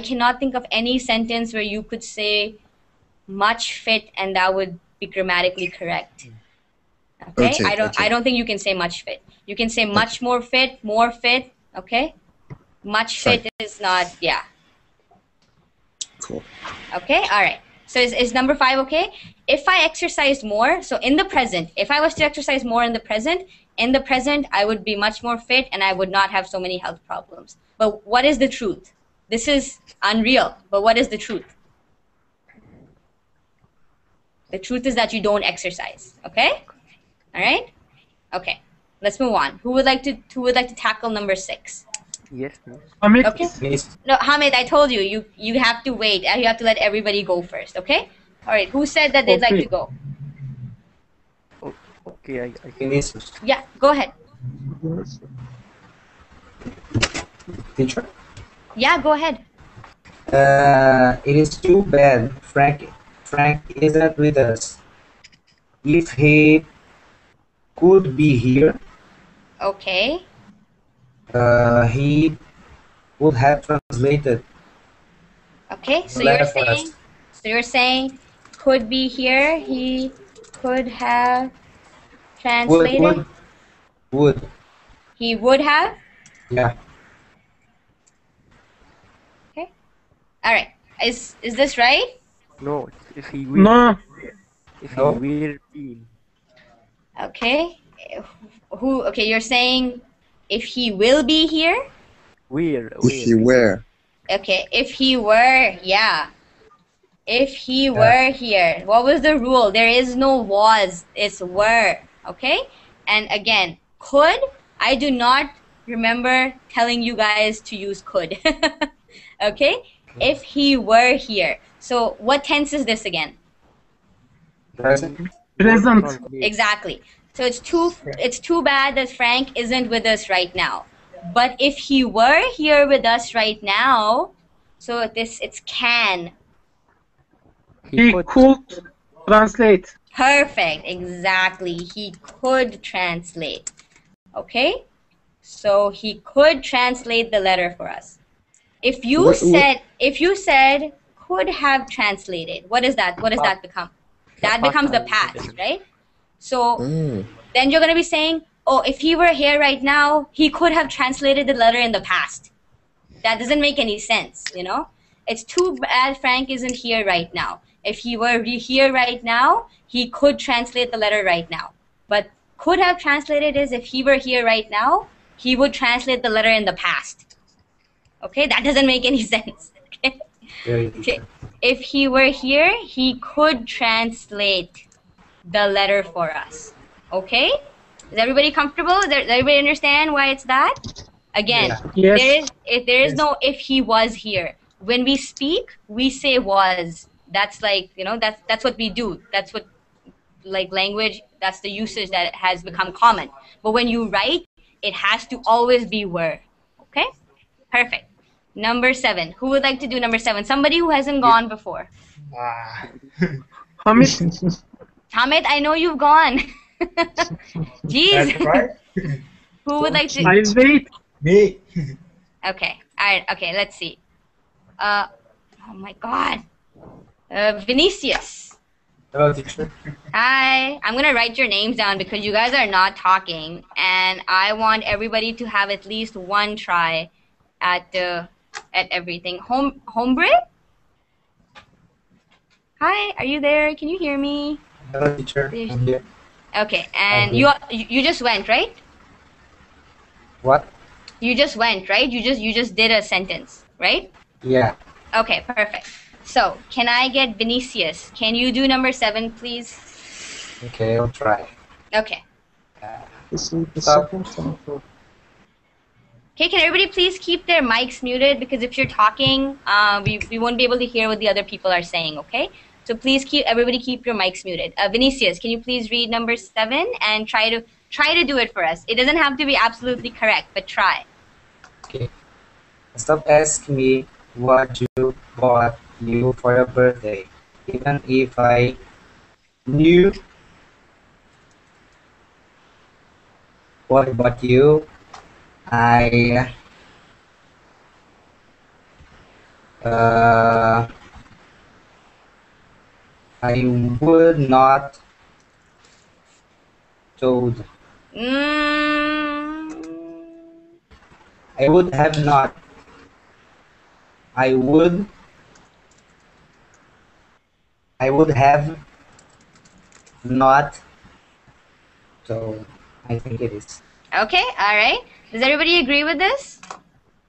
cannot think of any sentence where you could say much fit and that would be grammatically correct. Okay? I don't think you can say much fit. You can say much more fit, okay? Much fit is not, yeah. Cool. Okay, all right. So is number 5 okay? If I exercise more, so in the present, if I was to exercise more in the present, I would be much more fit and I would not have so many health problems. But what is the truth? This is unreal, but what is the truth? The truth is that you don't exercise, okay? All right? Okay, let's move on. Who would like to tackle number 6? Yes, miss. Hamid, Okay. No, Hamid, I told you, you have to wait. You have to let everybody go first, okay? All right, who said that they'd like to go? Oh, okay, I can. Vinicius. Yeah, go ahead. Yes. Teacher? Yeah, go ahead. It is too bad Frank isn't with us. If he could be here, Okay. he would have translated. Okay, so Left us. you're saying could be here, he could have translated. Would. He would have. Yeah. Okay. All right. Is this right? No, if he will. no. If No. he will be. Okay. Okay, you're saying if he will be here? Where? If he were. Okay, if he were, yeah. If he were here. What was the rule? There is no was, it's were. Okay? And again, could, I do not remember telling you guys to use could. Okay? If he were here. So what tense is this again? Present. Present. Translate. Exactly. So it's too bad that Frank isn't with us right now. But if he were here with us right now, so it's can. He could translate. Perfect. Exactly. He could translate. Okay? So he could translate the letter for us. If you said could have translated, what is that? What does that become? That becomes the past, right? So then you're going to be saying, oh, if he were here right now, he could have translated the letter in the past. That doesn't make any sense, you know? It's too bad Frank isn't here right now. If he were here right now, he could translate the letter right now. But could have translated is if he were here right now, he would translate the letter in the past. Okay, that doesn't make any sense. Okay? Okay. If he were here, he could translate the letter for us. Okay? Is everybody comfortable? Does everybody understand why it's that? Again, Yes. there is no if he was here. When we speak, we say was. That's like, you know, that's what we do. That's what, like, language, that's the usage that has become common. But when you write, it has to always be were. Okay? Perfect. Number 7. Who would like to do number 7? Somebody who hasn't gone before. Hamid. Hamid, I know you've gone. Jeez. That's right. Who would like to? I'll wait. Me. Okay. All right. Okay. Let's see. Oh my God. Vinicius. Hello, teacher. Hi. I'm gonna write your names down because you guys are not talking, and I want everybody to have at least one try at everything. Hombre. Hi. Are you there? Can you hear me? Hello, teacher. I'm here. Okay. And I'm you just went, right? What? You just went, right? You just did a sentence, right? Yeah. Okay, perfect. So, can I get Vinicius? Can you do number 7, please? Okay, I'll try. Okay. This is the Stop. second time for Okay, can everybody please keep their mics muted, because if you're talking, we won't be able to hear what the other people are saying, okay? So please everybody keep your mics muted. Vinicius, can you please read number 7 and try to do it for us? It doesn't have to be absolutely correct, but try. Okay. Stop asking me what you bought you for your birthday. Even if I knew what I bought you, I I would not told. Mm, I would have not. I would have not told. I think it is. okay, all right. Does everybody agree with this?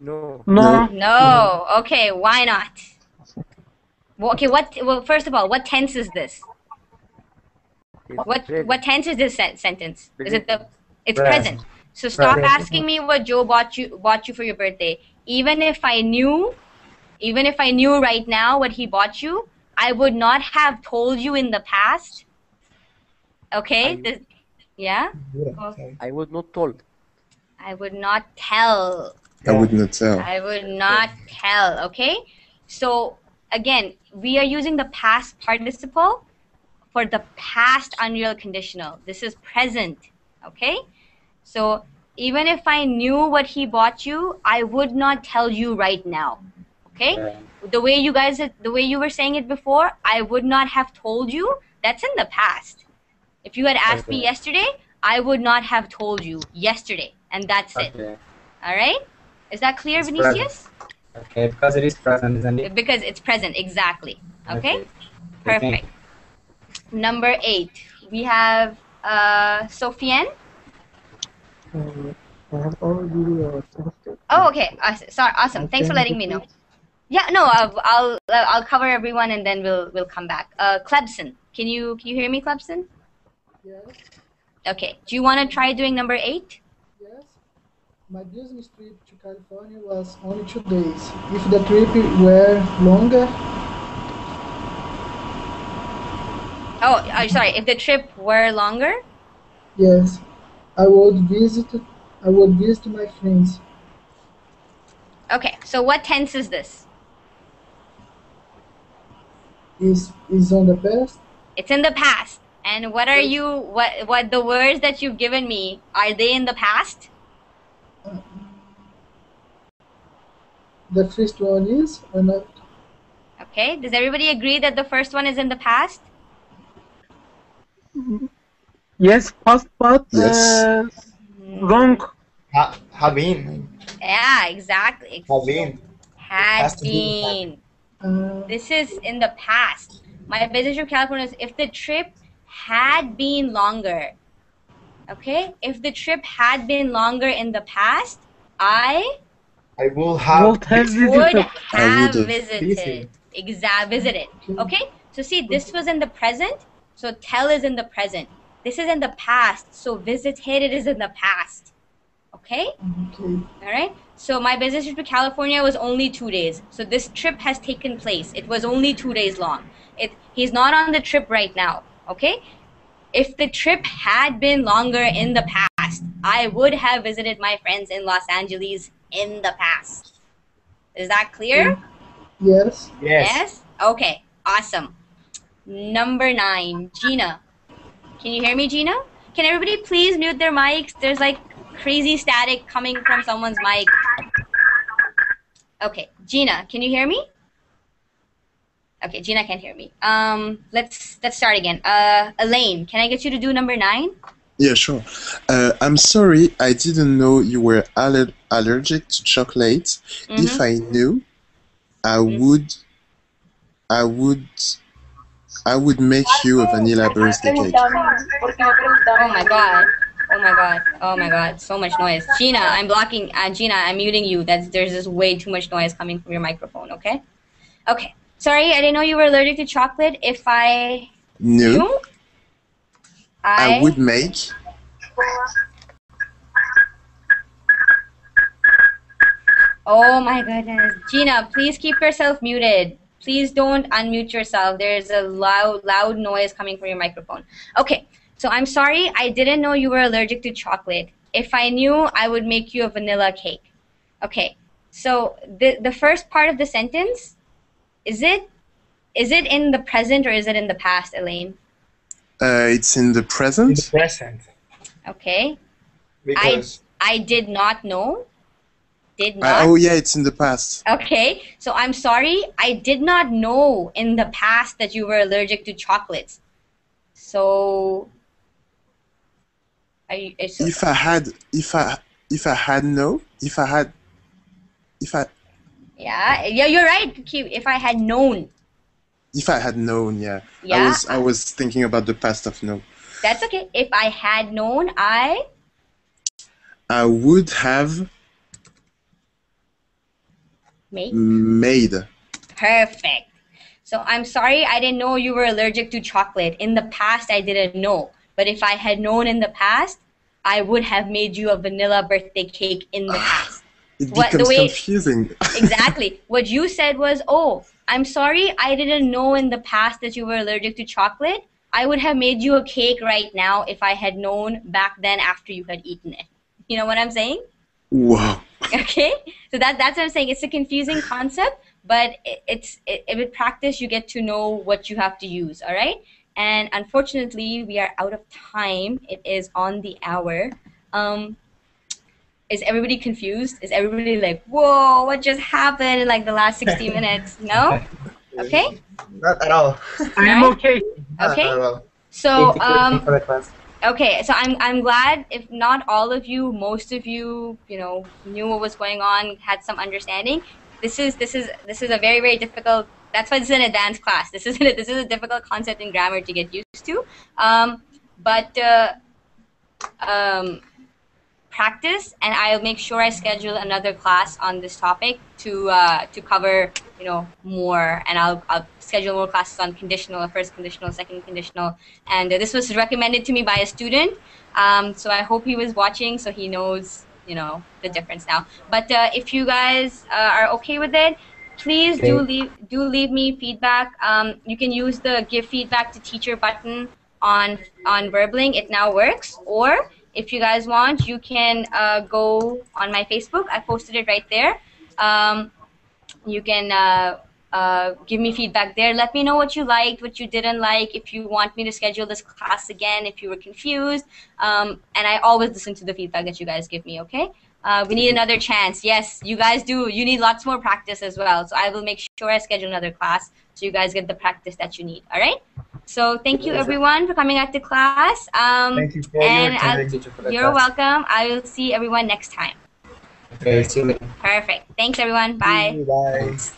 No. No. No. Okay, why not? Well, okay, well, first of all, what tense is this? What tense is this sentence? Is it it's present. So stop asking me what Joe bought you for your birthday. Even if I knew right now what he bought you, I would not have told you in the past. Okay? Yeah? I would not told. I would not tell. I would not tell. I would not tell, okay? So, again, we are using the past participle for the past unreal conditional. This is present, okay? So, even if I knew what he bought you, I would not tell you right now, okay? The way you were saying it before, I would not have told you, that's in the past. If you had asked me yesterday, I would not have told you yesterday, and that's it. All right? Is that clear, Vinicius? Okay, because it is present, isn't it? Because it's present, exactly. Okay? Perfect. Number 8, we have Sofian. I have already tested. Oh, okay. Sorry. Awesome. Thanks for letting me know. Yeah, no, I'll cover everyone and then we'll come back. Clebson, can you hear me, Clebson? Yes. Okay. Do you want to try doing number 8? Yes. My business trip to California was only 2 days. If the trip were longer, Oh, sorry. If the trip were longer. yes, I would visit. I would visit my friends. Okay. So what tense is this? Is on the past. It's in the past. And what are you? What the words that you've given me, are they in the past? The first one is or not? Okay. Does everybody agree that the first one is in the past? Yes, past, but Yes. wrong. Have been. Yeah, exactly. Have been. Has Had to be have been. Uh, This is in the past. My business trip to California is if the trip had been longer. Okay? If the trip had been longer in the past, I I will have Would have would visited. I would have have. visited. Visited. Okay? So see, this was in the present. So tell is in the present. This is in the past. So visited is in the past. Okay? okay. All right. So my business trip to California was only 2 days. So this trip has taken place. It was only 2 days long. He's not on the trip right now. Okay. If the trip had been longer in the past, I would have visited my friends in Los Angeles in the past. Is that clear? Yes. Yes? Okay. Awesome. Number 9, Gina. Can you hear me, Gina? Can everybody please mute their mics? There's like crazy static coming from someone's mic. Okay, Gina, can you hear me? Okay, Gina can't hear me. Let's start again. Elaine, can I get you to do number 9? Yeah, sure. I'm sorry, I didn't know you were allergic to chocolate. If I knew, I would make you a vanilla birthday cake. Oh my god. Oh my god. Oh my god. So much noise. Gina, I'm blocking. Gina, I'm muting you. There's just way too much noise coming from your microphone. Okay. Okay. Sorry, I didn't know you were allergic to chocolate. If I No, knew, I would make. Oh my goodness. Gina, please keep yourself muted. Please don't unmute yourself. There's a loud noise coming from your microphone. Okay, so I'm sorry. I didn't know you were allergic to chocolate. If I knew, I would make you a vanilla cake. Okay, so the first part of the sentence, is it in the present or is it in the past, Elaine? It's in the present. in the present. Okay. Because I did not know. Did not. Oh yeah, it's in the past. Okay, so I'm sorry, I did not know in the past that you were allergic to chocolates. So, If I had yeah, you're right. If I had known. If I had known, yeah. Yeah. I was thinking about the past of no. That's okay. If I had known, I would have made. Perfect. So I'm sorry, I didn't know you were allergic to chocolate. In the past, I didn't know. But if I had known in the past, I would have made you a vanilla birthday cake in the past. It becomes confusing. Exactly. What you said was, oh, I'm sorry, I didn't know in the past that you were allergic to chocolate. I would have made you a cake right now if I had known back then after you had eaten it. You know what I'm saying? Wow. Okay, so that's what I'm saying. It's a confusing concept, but with practice you get to know what you have to use. All right, and unfortunately we are out of time. It is on the hour. Is everybody confused? Is everybody like, whoa, what just happened in like the last 60 minutes? No? Okay. Not at all. I'm okay. Okay. So okay, so I'm glad if not all of you, most of you, knew what was going on, had some understanding. This is a very, very difficult. That's why this is an advanced class. This is a difficult concept in grammar to get used to. But practice, and I'll make sure I schedule another class on this topic to cover more, and I'll schedule more classes on conditional, first conditional, second conditional, and this was recommended to me by a student, so I hope he was watching so he knows you know, the difference now. But if you guys are okay with it, please Okay. do leave me feedback. You can use the give feedback to teacher button on Verbling. It now works. Or if you guys want, you can go on my Facebook. I posted it right there. You can give me feedback there. Let me know what you liked, what you didn't like, if you want me to schedule this class again, if you were confused. And I always listen to the feedback that you guys give me, okay? We need another chance. Yes, you guys do. You need lots more practice as well. So I will make sure I schedule another class so you guys get the practice that you need, all right? So thank you everyone for coming out to class. Thank you for your time. Teacher for the You're class. welcome. I will see everyone next time. Okay, see you later. Perfect. Thanks everyone. See Bye. you. Bye. Thanks.